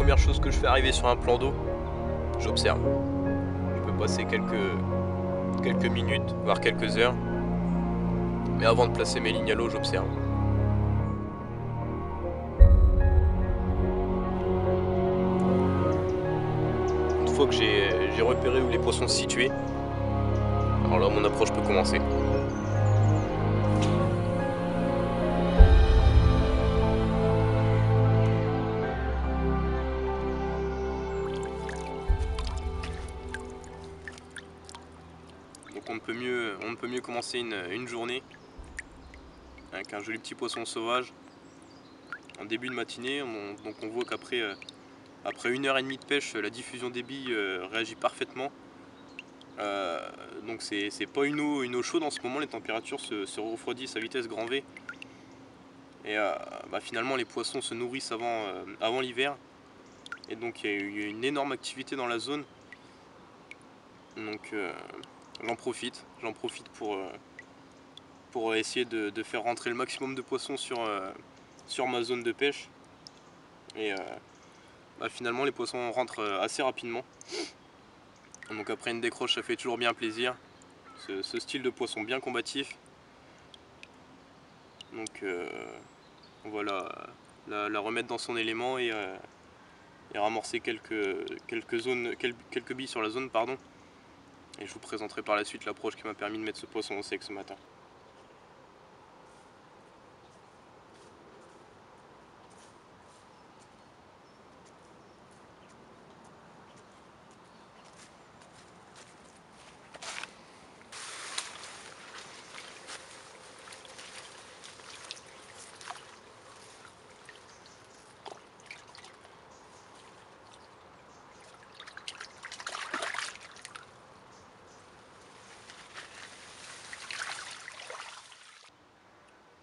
première chose que je fais arriver sur un plan d'eau, j'observe. Je peux passer quelques minutes, voire quelques heures. Mais avant de placer mes lignes à l'eau, j'observe. Une fois que j'ai repéré où les poissons se situaient, alors là mon approche peut commencer. Donc on ne peut mieux commencer une journée avec un joli petit poisson sauvage en début de matinée. Donc on voit qu'après après 1h30 de pêche, la diffusion des billes réagit parfaitement. Donc c'est pas une eau chaude en ce moment, les températures se refroidissent à vitesse grand V. Et finalement les poissons se nourrissent avant l'hiver. Et donc il y a eu une énorme activité dans la zone. Donc j'en profite pour essayer de faire rentrer le maximum de poissons sur ma zone de pêche. Et finalement les poissons rentrent assez rapidement. Donc après une décroche, ça fait toujours bien plaisir. Ce style de poisson bien combatif. Donc voilà, la remettre dans son élément et ramorcer quelques billes sur la zone, pardon. Et je vous présenterai par la suite l'approche qui m'a permis de mettre ce poisson au sec ce matin.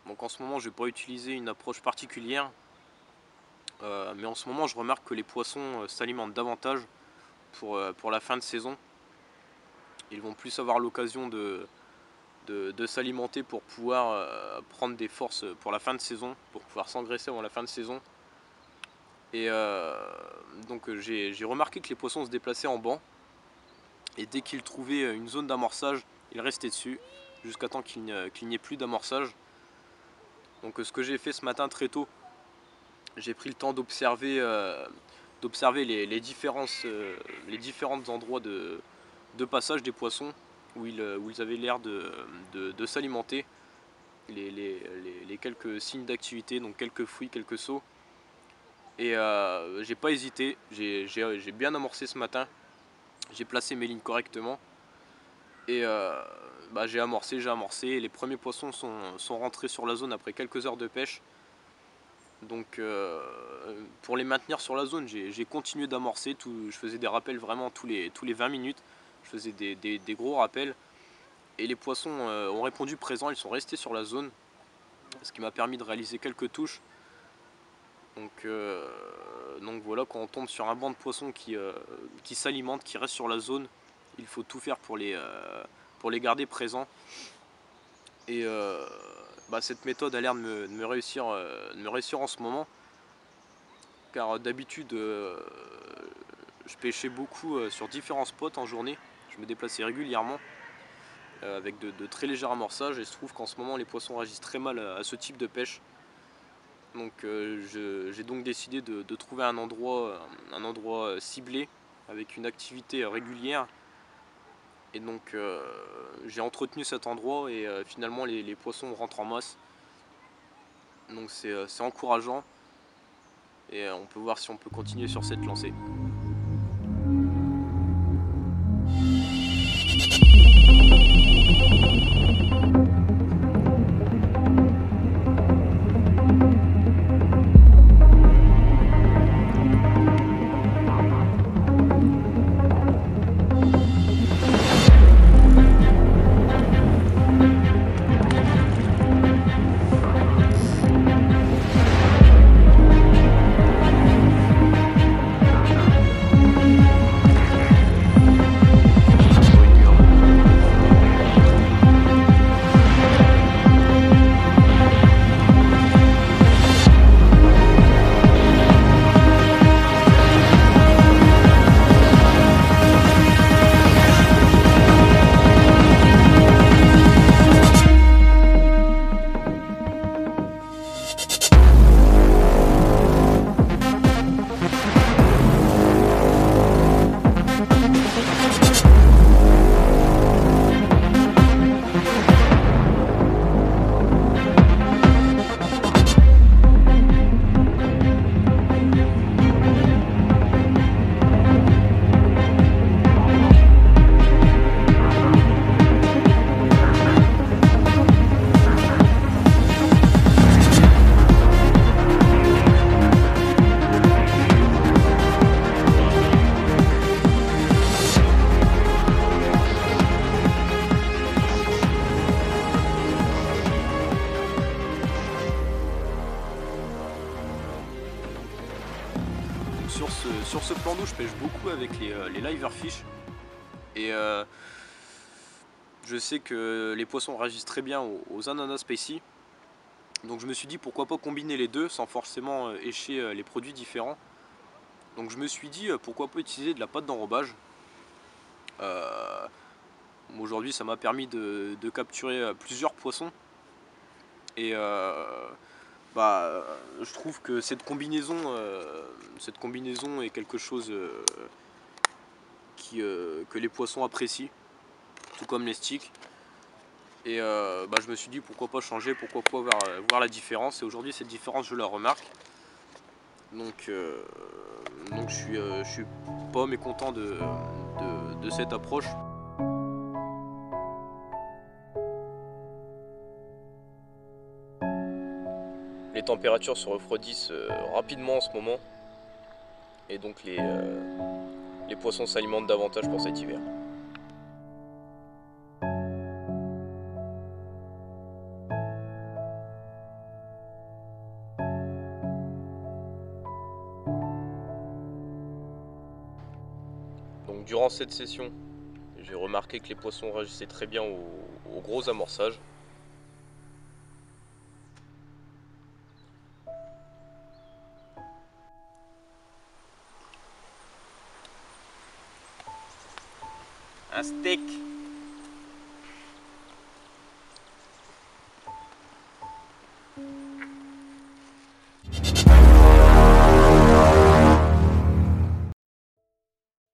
Donc en ce moment je ne vais pas utiliser une approche particulière, mais en ce moment je remarque que les poissons s'alimentent davantage pour la fin de saison. Ils vont plus avoir l'occasion de s'alimenter pour pouvoir prendre des forces pour la fin de saison, pour pouvoir s'engraisser avant la fin de saison. Et donc j'ai remarqué que les poissons se déplaçaient en banc, et dès qu'ils trouvaient une zone d'amorçage, ils restaient dessus jusqu'à temps qu'il n'y ait plus d'amorçage. Donc ce que j'ai fait ce matin très tôt, j'ai pris le temps d'observer les différents endroits de passage des poissons où ils avaient l'air de s'alimenter, les quelques signes d'activité, donc quelques fouilles, quelques sauts. Et j'ai pas hésité, j'ai bien amorcé ce matin, j'ai placé mes lignes correctement. Et j'ai amorcé, et les premiers poissons sont rentrés sur la zone après quelques heures de pêche. Donc pour les maintenir sur la zone, j'ai continué d'amorcer, je faisais des rappels vraiment tous les 20 minutes, je faisais des gros rappels. Et les poissons ont répondu présent, ils sont restés sur la zone, ce qui m'a permis de réaliser quelques touches. Donc voilà, quand on tombe sur un banc de poissons qui s'alimente, qui reste sur la zone, il faut tout faire pour les garder présents. Et cette méthode a l'air de me réussir en ce moment, car d'habitude je pêchais beaucoup sur différents spots en journée, je me déplaçais régulièrement avec de très légers amorçages, et il se trouve qu'en ce moment les poissons réagissent très mal à ce type de pêche. Donc j'ai donc décidé de trouver un endroit ciblé avec une activité régulière. Et donc j'ai entretenu cet endroit, et finalement les poissons rentrent en masse. Donc c'est encourageant, et on peut voir si on peut continuer sur cette lancée. sur ce plan d'eau, je pêche beaucoup avec les liverfish. Et je sais que les poissons réagissent très bien aux ananas spicy. Donc je me suis dit pourquoi pas combiner les deux sans forcément écher les produits différents. Donc je me suis dit pourquoi pas utiliser de la pâte d'enrobage. Aujourd'hui ça m'a permis de capturer plusieurs poissons. Et je trouve que cette combinaison est quelque chose que les poissons apprécient, tout comme les sticks. Et je me suis dit pourquoi pas changer, pourquoi pas voir la différence. Et aujourd'hui cette différence je la remarque. Donc je suis pas mécontent de cette approche. Les températures se refroidissent rapidement en ce moment. Et donc les poissons s'alimentent davantage pour cet hiver. Donc durant cette session, j'ai remarqué que les poissons réagissaient très bien aux gros amorçages. Un steak.